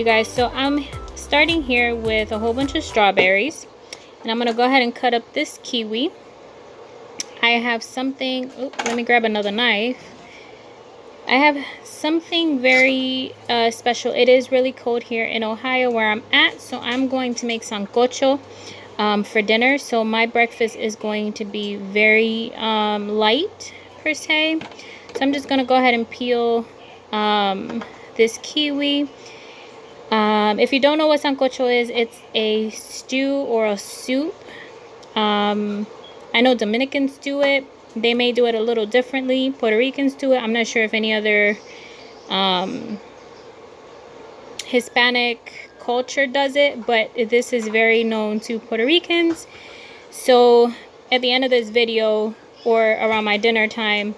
you guys, so I'm starting here with a whole bunch of strawberries, and I'm gonna go ahead and cut up this kiwi. I have something, oh, let me grab another knife. I have something very special. It is really cold here in Ohio where I'm at, so I'm going to make sancocho for dinner. So my breakfast is going to be very light per se. So I'm just gonna go ahead and peel this kiwi. If you don't know what sancocho is, it's a stew or a soup. I know Dominicans do it. They may do it a little differently. Puerto Ricans do it. I'm not sure if any other Hispanic culture does it, but this is very known to Puerto Ricans. So at the end of this video, or around my dinner time,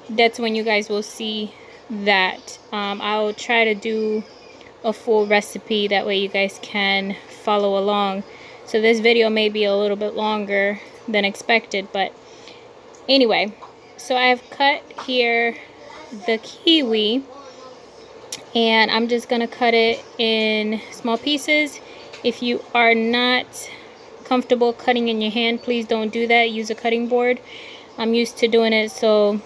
that's when you guys will see that. I'll try to do a full recipe, that way you guys can follow along. So this video may be a little bit longer than expected, but anyway, so I've cut here the kiwi, and I'm just gonna cut it in small pieces. If you are not comfortable cutting in your hand, please don't do that. Use a cutting board. I'm used to doing it, so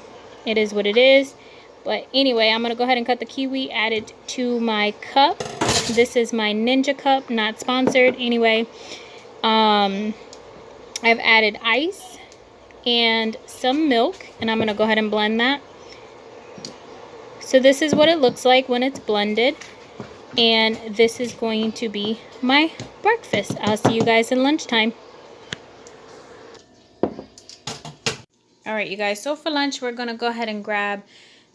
it is what it is. But anyway, I'm gonna go ahead and cut the kiwi, add it to my cup. This is my Ninja cup, not sponsored. Anyway, I've added ice and some milk, and I'm gonna go ahead and blend that. So this is what it looks like when it's blended, and this is going to be my breakfast. I'll see you guys in lunchtime. All right, you guys, so for lunch, we're gonna go ahead and grab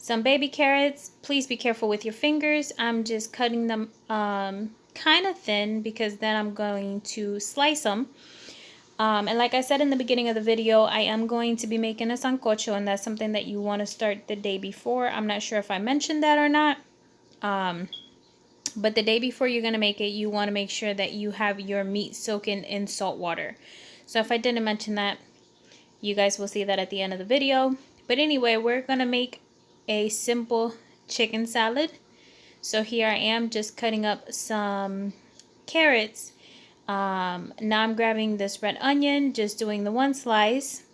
some baby carrots. Please be careful with your fingers. I'm just cutting them kind of thin, because then I'm going to slice them. And like I said in the beginning of the video, I am going to be making a sancocho, and that's something that you want to start the day before. I'm not sure if I mentioned that or not. But the day before you're going to make it, you want to make sure that you have your meat soaking in salt water. So if I didn't mention that, you guys will see that at the end of the video. But anyway, we're going to make a simple chicken salad. So here I am just cutting up some carrots. Now I'm grabbing this red onion, just doing the one slice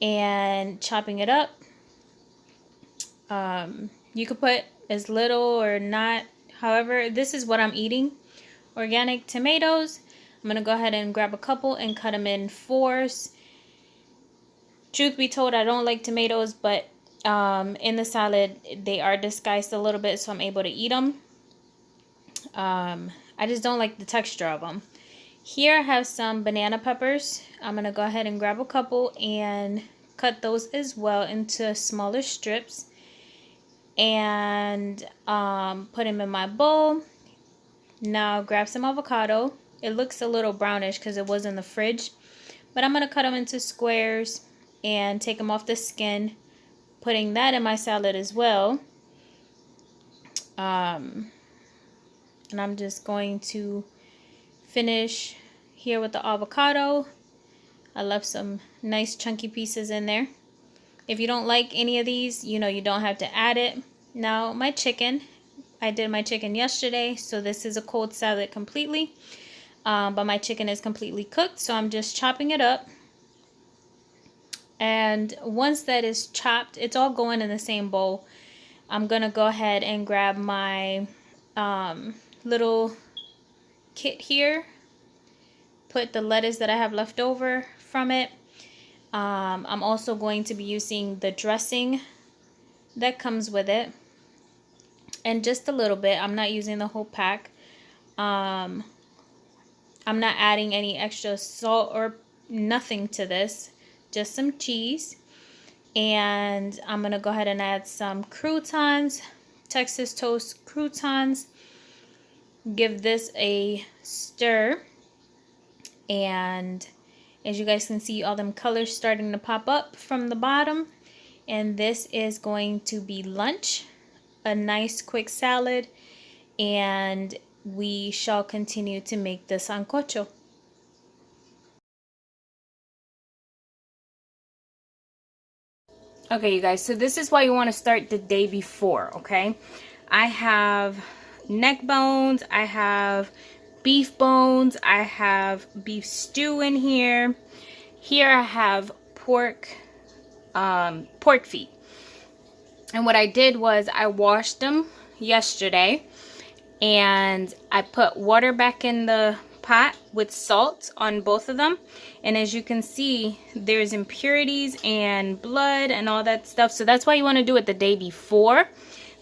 and chopping it up. You could put as little or not. However, this is what I'm eating. Organic tomatoes. I'm going to go ahead and grab a couple and cut them in fours. Truth be told, I don't like tomatoes, but in the salad, they are disguised a little bit, so I'm able to eat them. I just don't like the texture of them. Here I have some banana peppers. I'm going to go ahead and grab a couple and cut those as well into smaller strips. And put them in my bowl. Now grab some avocado. It looks a little brownish because it was in the fridge. But I'm going to cut them into squares and take them off the skin, putting that in my salad as well. And I'm just going to finish here with the avocado. I left some nice chunky pieces in there. If you don't like any of these, you know, you don't have to add it. Now my chicken, I did my chicken yesterday, so this is a cold salad completely. But my chicken is completely cooked, so I'm just chopping it up. And once that is chopped, it's all going in the same bowl. I'm going to go ahead and grab my little kit here. Put the lettuce that I have left over from it. I'm also going to be using the dressing that comes with it. And just a little bit. I'm not using the whole pack. I'm not adding any extra salt or nothing to this. Just some cheese. And I'm going to go ahead and add some croutons. Texas toast croutons. Give this a stir. And as you guys can see, all them colors starting to pop up from the bottom. And this is going to be lunch. A nice quick salad. And we shall continue to make the sancocho. Okay, you guys, so this is why you want to start the day before, okay? I have neck bones, I have beef bones, I have beef stew in here. Here I have pork feet. And what I did was I washed them yesterday and I put water back in the pot with salt on both of them, and as you can see, there's impurities and blood and all that stuff. So that's why you want to do it the day before.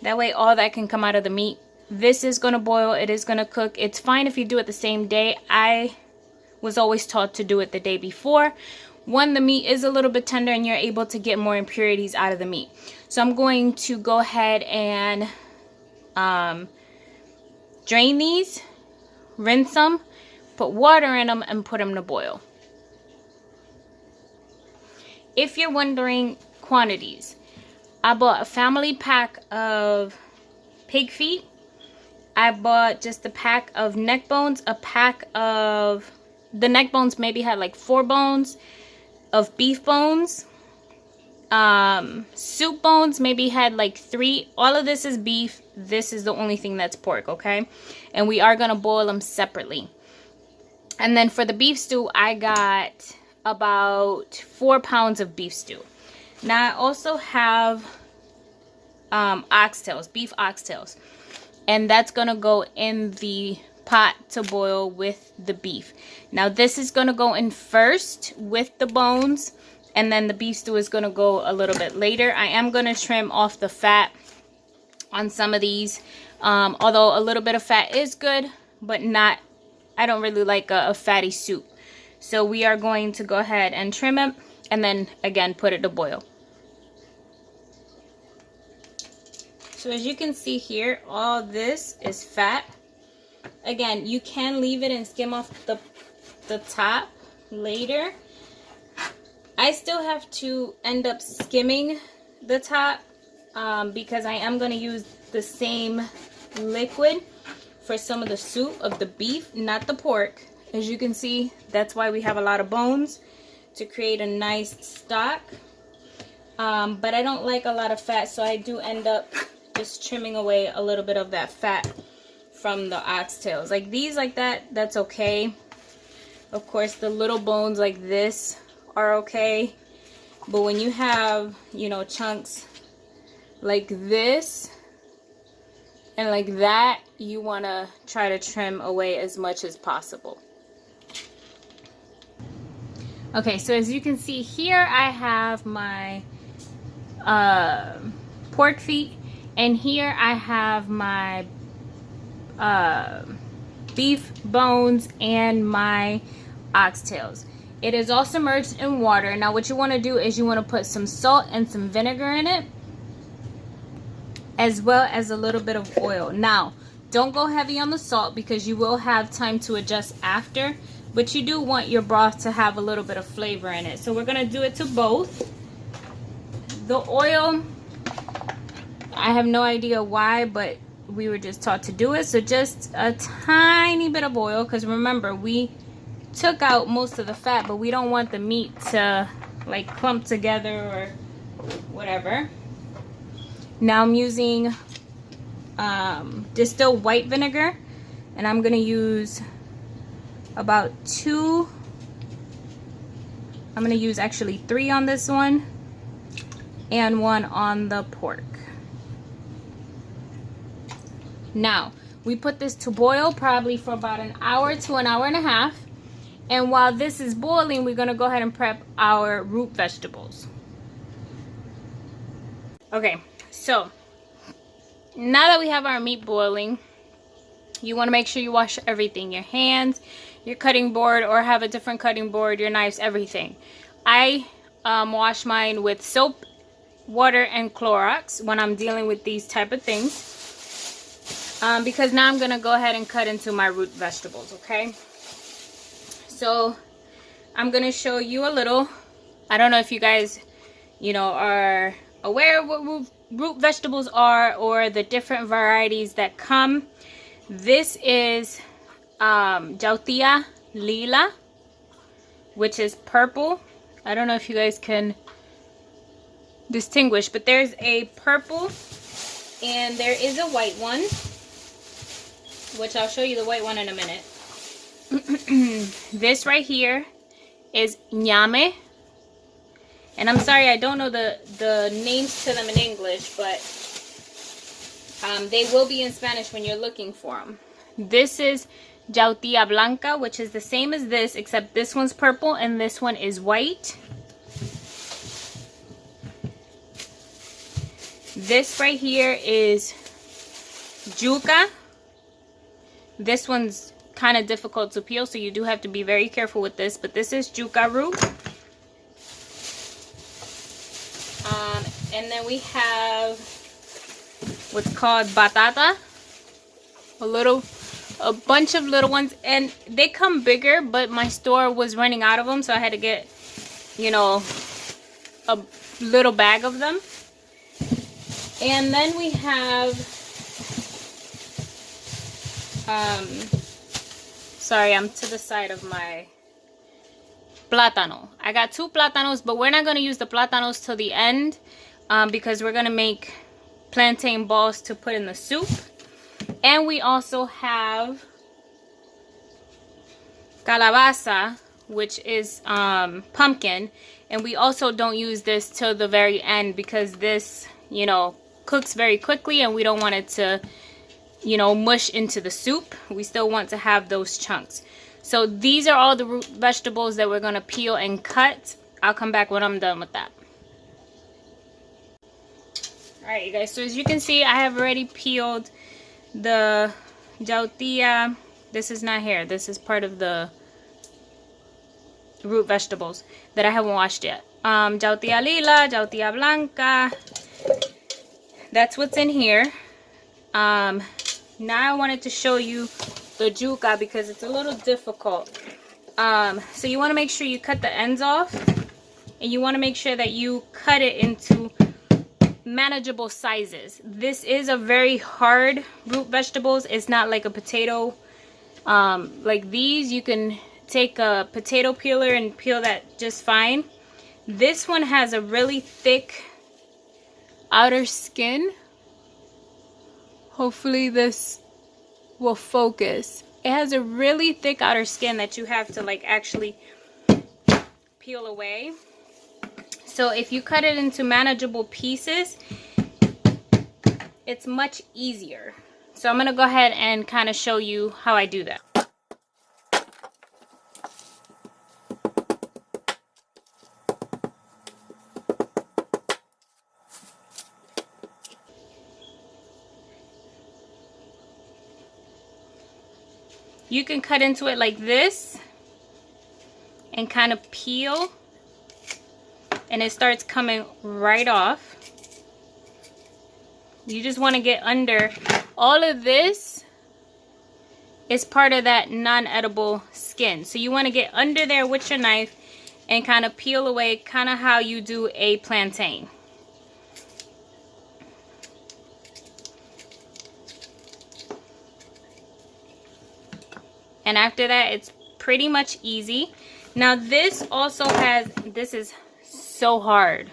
That way all that can come out of the meat. This is going to boil, it is going to cook. It's fine if you do it the same day. I was always taught to do it the day before. One, the meat is a little bit tender and you're able to get more impurities out of the meat. So I'm going to go ahead and drain these, rinse them, put water in them, and put them to boil. If you're wondering quantities, I bought a family pack of pig feet. I bought just a pack of neck bones, a pack of, the neck bones maybe had like 4 bones of beef bones. Soup bones maybe had like 3. All of this is beef. This is the only thing that's pork, okay? And we are going to boil them separately. And then for the beef stew, I got about 4 pounds of beef stew. Now I also have oxtails, beef oxtails. And that's going to go in the pot to boil with the beef. Now this is going to go in first with the bones. And then the beef stew is going to go a little bit later. I am going to trim off the fat on some of these. Although a little bit of fat is good, but not, I don't really like a fatty soup. So we are going to go ahead and trim it and then again put it to boil. So as you can see here, all this is fat. Again, you can leave it and skim off the top later. I still have to end up skimming the top because I am going to use the same liquid for some of the soup of the beef, not the pork. As you can see, that's why we have a lot of bones, to create a nice stock. But I don't like a lot of fat, so I do end up just trimming away a little bit of that fat from the oxtails. Like these, like that, that's okay. Of course, the little bones like this are okay. But when you have, you know, chunks like this and like that, you want to try to trim away as much as possible. Okay, so as you can see here, I have my pork feet, and here I have my beef bones and my oxtails. It is all submerged in water. Now what you want to do is you want to put some salt and some vinegar in it, as well as a little bit of oil. Now don't go heavy on the salt because you will have time to adjust after, but you do want your broth to have a little bit of flavor in it. So we're going to do it to both. The oil, I have no idea why, but we were just taught to do it. So just a tiny bit of oil, because remember, we took out most of the fat, but we don't want the meat to like clump together or whatever. Now I'm using distilled white vinegar, and I'm going to use about 2. I'm going to use actually 3 on this one and 1 on the pork. Now we put this to boil probably for about an hour to an hour and a half, and while this is boiling, we're going to go ahead and prep our root vegetables. Okay, so now that we have our meat boiling, you want to make sure you wash everything, your hands, your cutting board, or have a different cutting board, your knives, everything. I wash mine with soap, water, and Clorox when I'm dealing with these type of things, because now I'm going to go ahead and cut into my root vegetables, okay? So I'm going to show you a little. I don't know if you guys, you know, are aware of what root vegetables are or the different varieties that come. This is Jautia Lila, which is purple. I don't know if you guys can distinguish, but there's a purple and there is a white one. which I'll show you the white one in a minute. This right here is ñame. And I'm sorry, I don't know the names to them in English, but they will be in Spanish when you're looking for them. This is jautía blanca, which is the same as this, except this one's purple and this one is white. This right here is yuca. This one's kind of difficult to peel, so you do have to be very careful with this, but this is yuca root. And then we have what's called batata, a bunch of little ones, and they come bigger, but my store was running out of them, so I had to get, you know, a little bag of them. And then we have sorry, I'm to the side of my plátano. I got 2 plátanos, but we're not going to use the plátanos till the end because we're going to make plantain balls to put in the soup. And we also have calabaza, which is pumpkin. And we also don't use this till the very end because this, you know, cooks very quickly and we don't want it to, you know, mush into the soup. We still want to have those chunks. So these are all the root vegetables that we're going to peel and cut. I'll come back when I'm done with that. Alright, you guys, so as you can see, I have already peeled the jautía. This is not here. This is part of the root vegetables that I haven't washed yet. Jautía lila, jautía blanca. That's what's in here. Now I wanted to show you the yuca because it's a little difficult. So you want to make sure you cut the ends off, and you want to make sure that you cut it into manageable sizes. This is a very hard root vegetables. It's not like a potato. Like these, you can take a potato peeler and peel that just fine. This one has a really thick outer skin. Hopefully this will focus. It has a really thick outer skin that you have to like actually peel away. So if you cut it into manageable pieces, it's much easier. So I'm going to go ahead and kind of show you how I do that. You can cut into it like this and kind of peel, and it starts coming right off. You just want to get under. All of this is part of that non-edible skin. So you want to get under there with your knife and kind of peel away, kind of how you do a plantain. And after that, it's pretty much easy. Now this also has, this is so hard.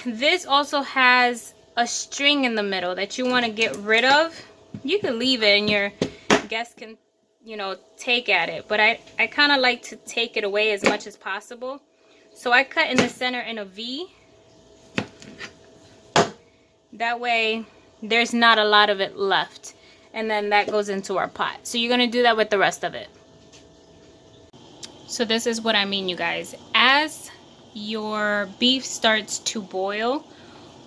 This also has a string in the middle that you want to get rid of. You can leave it and your guests can, you know, take at it. But I kind of like to take it away as much as possible. So I cut in the center in a V. That way there's not a lot of it left. And then that goes into our pot. So you're going to do that with the rest of it. So this is what I mean, you guys. As your beef starts to boil,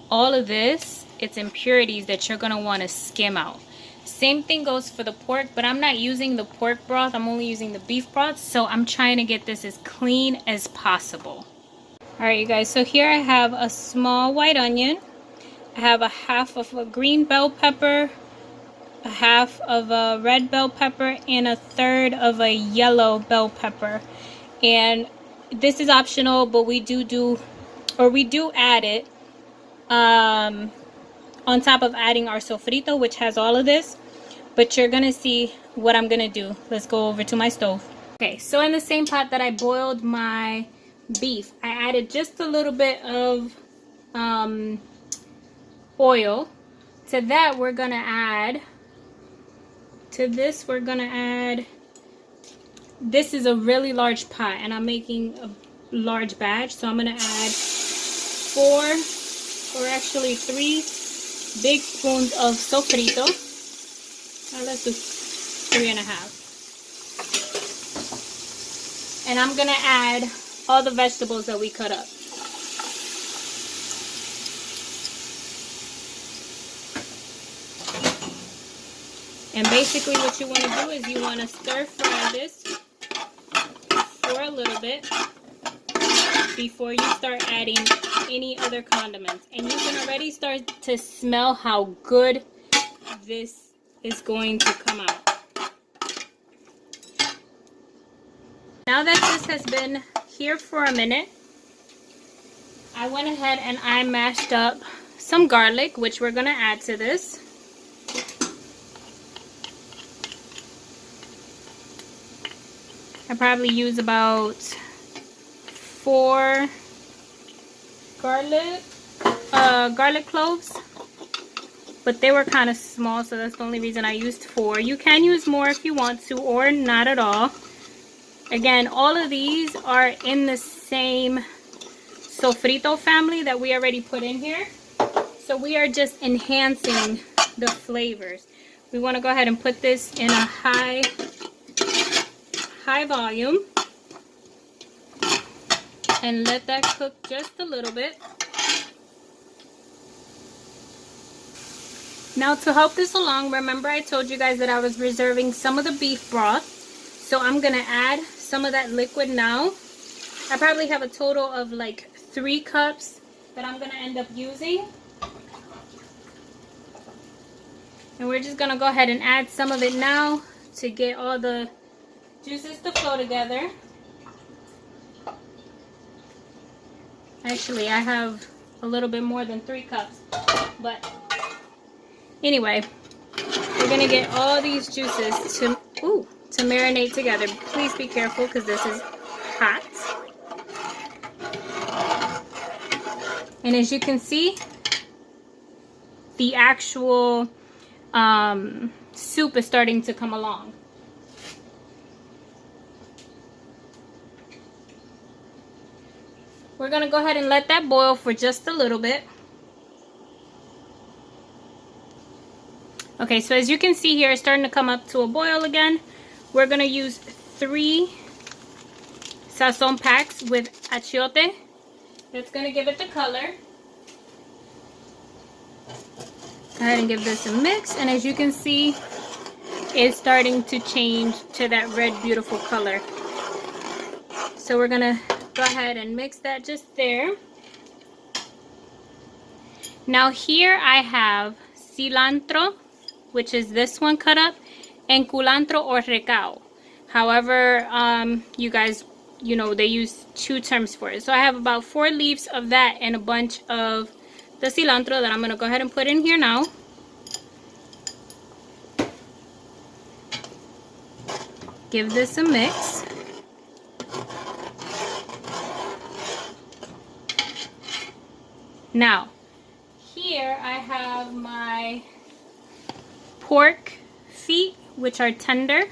all of this, it's impurities that you're going to want to skim out. Same thing goes for the pork, but I'm not using the pork broth. I'm only using the beef broth. So I'm trying to get this as clean as possible. All right, you guys. So here I have a small white onion. I have a half of a green bell pepper, a half of a red bell pepper, and a third of a yellow bell pepper. And this is optional, but we do add it on top of adding our sofrito, which has all of this. But you're gonna see what I'm gonna do. Let's go over to my stove. Okay, so in the same pot that I boiled my beef, I added just a little bit of oil. To that, we're gonna add To this, we're gonna add, this is a really large pot and I'm making a large batch, so I'm gonna add 4 or actually 3 big spoons of sofrito. Let's do 3.5. And I'm gonna add all the vegetables that we cut up. And basically what you want to do is you want to stir fry this for a little bit before you start adding any other condiments. And you can already start to smell how good this is going to come out. Now that this has been here for a minute, I went ahead and I mashed up some garlic, which we're going to add to this. I probably use about 4 garlic cloves, but they were kind of small, so that's the only reason I used 4. You can use more if you want to, or not at all. Again, all of these are in the same sofrito family that we already put in here, so we are just enhancing the flavors. We want to go ahead and put this in a high volume and let that cook just a little bit. Now, to help this along, remember I told you guys that I was reserving some of the beef broth, so I'm gonna add some of that liquid now. I probably have a total of like 3 cups that I'm gonna end up using, and we're just gonna go ahead and add some of it now to get all the juices to flow together. Actually, I have a little bit more than 3 cups, but anyway, we're gonna get all these juices to marinate together. Please be careful because this is hot. And as you can see, the actual soup is starting to come along. We're going to go ahead and let that boil for just a little bit. Okay, so as you can see here, it's starting to come up to a boil again. We're going to use 3 sazon packs with achiote. That's going to give it the color. Go ahead and give this a mix, and as you can see, it's starting to change to that red beautiful color. So we're going to go ahead and mix that just there. Now here I have cilantro, which is this one cut up, and culantro or recao. However, you guys, you know, they use 2 terms for it. So I have about 4 leaves of that and a bunch of the cilantro that I'm going to go ahead and put in here now. Give this a mix. Now, here I have my pork feet, which are tender.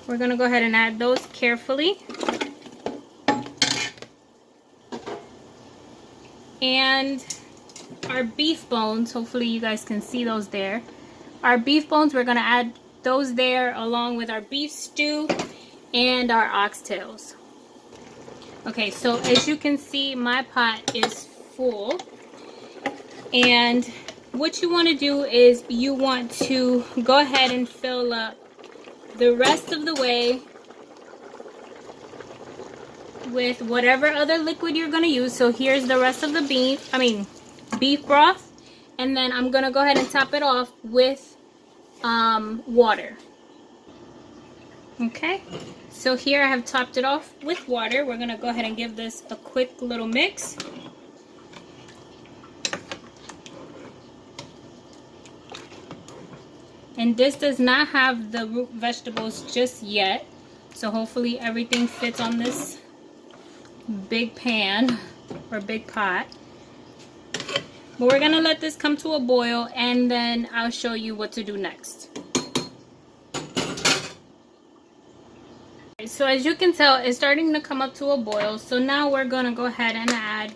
We're going to go ahead and add those carefully. And our beef bones, hopefully you guys can see those there. Our beef bones, we're going to add those there along with our beef stew and our oxtails. Okay, so as you can see, my pot is full, and what you want to do is you want to go ahead and fill up the rest of the way with whatever other liquid you're going to use. So here's the rest of the beef broth, and then I'm going to go ahead and top it off with water. Okay, so here I have topped it off with water. We're going to go ahead and give this a quick little mix. And this does not have the root vegetables just yet, so hopefully everything fits on this big pan or big pot. But we're gonna let this come to a boil, and then I'll show you what to do next. so as you can tell, it's starting to come up to a boil. So now we're gonna go ahead and add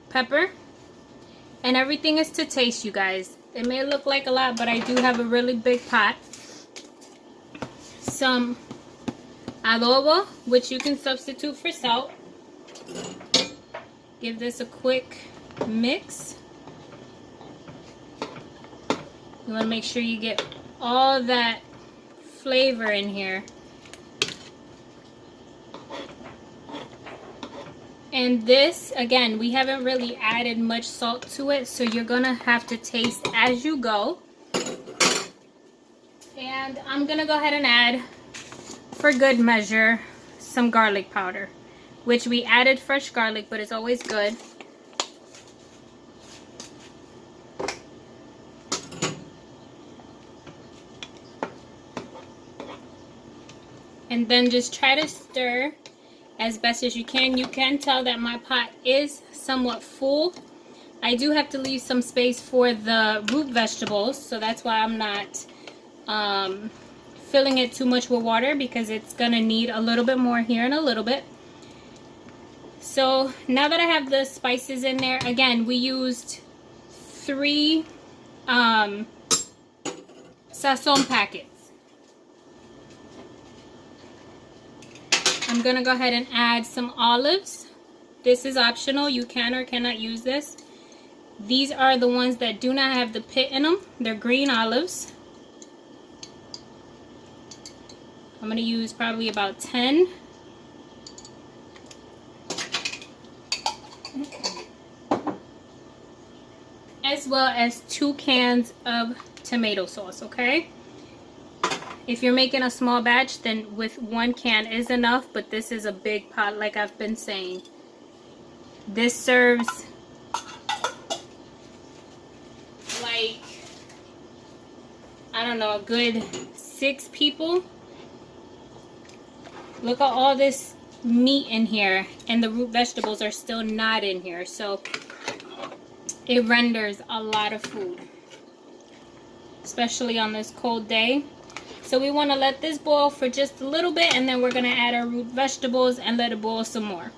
pepper, and everything is to taste, you guys. It may look like a lot, but I do have a really big pot. Some adobo, which you can substitute for salt. Give this a quick mix. You want to make sure you get all that flavor in here. And this, again, we haven't really added much salt to it, so you're gonna have to taste as you go. And I'm gonna go ahead and add, for good measure, some garlic powder, which we added fresh garlic, but it's always good. And then just try to stir as best as you can. You can tell that my pot is somewhat full. I do have to leave some space for the root vegetables, so that's why I'm not filling it too much with water, because it's gonna need a little bit more here in a little bit. So now that I have the spices in there, again, we used 3 sazon packets. I'm gonna go ahead and add some olives. This is optional. You can or cannot use this. These are the ones that do not have the pit in them. They're green olives. I'm gonna use probably about 10. As well as 2 cans of tomato sauce, okay? If you're making a small batch, then with 1 can is enough, but this is a big pot, like I've been saying. This serves like, I don't know, a good 6 people. Look at all this meat in here, and the root vegetables are still not in here, so it renders a lot of food, especially on this cold day. So we want to let this boil for just a little bit, and then we're going to add our root vegetables and let it boil some more.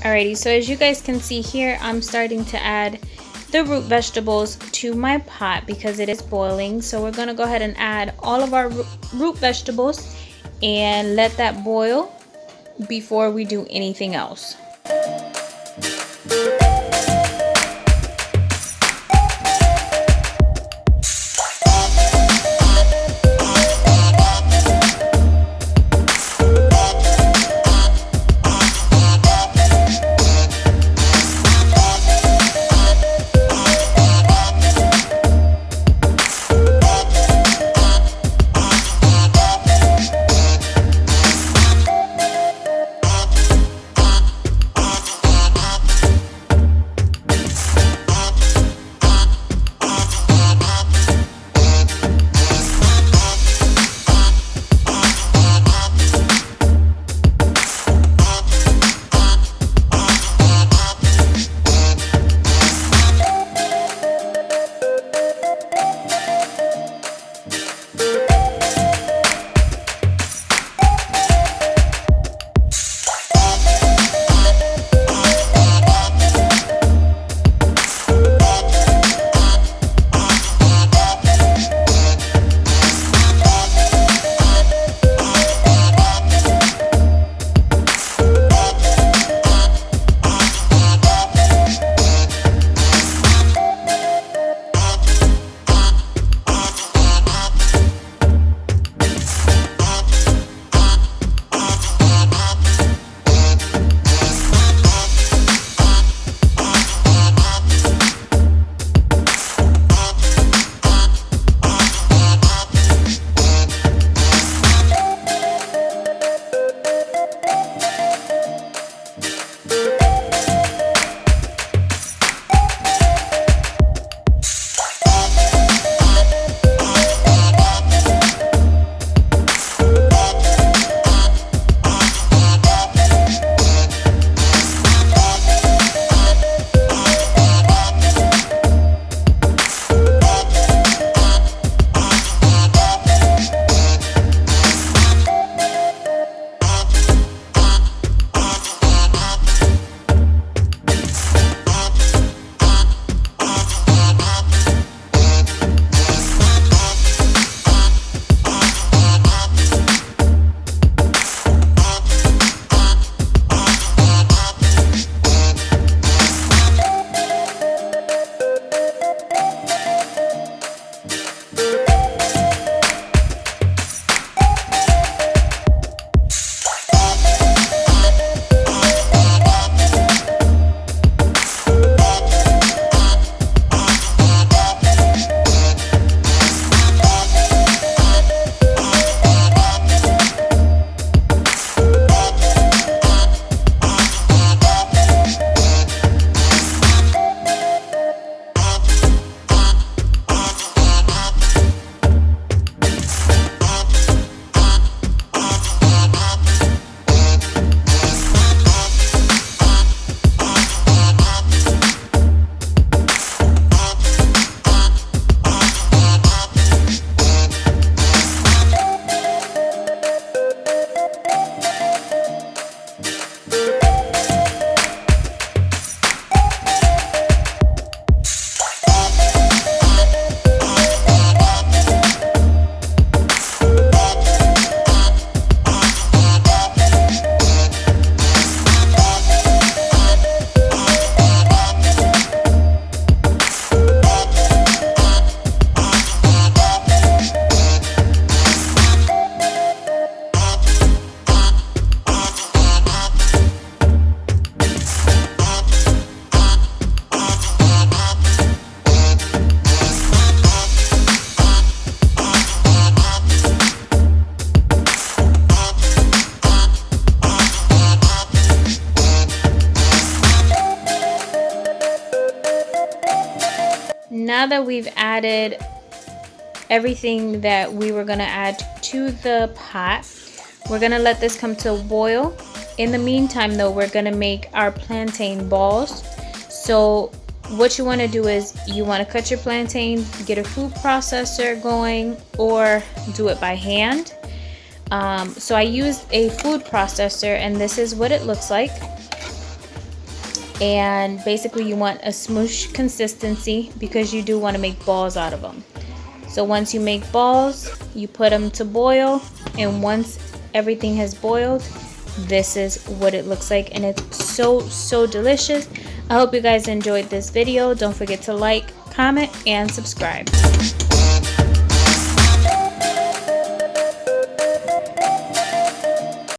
Alrighty, so as you guys can see here, I'm starting to add the root vegetables to my pot because it is boiling. So we're going to go ahead and add all of our root vegetables and let that boil before we do anything else. now that we've added everything that we were gonna add to the pot, we're gonna let this come to a boil. In the meantime though, we're gonna make our plantain balls. So what you want to do is you want to cut your plantain, get a food processor going, or do it by hand. So I used a food processor, and this is what it looks like. And basically you want a smoosh consistency because you do want to make balls out of them. So once you make balls, you put them to boil, and once everything has boiled, this is what it looks like, and it's so delicious. I hope you guys enjoyed this video. Don't forget to like, comment, and subscribe.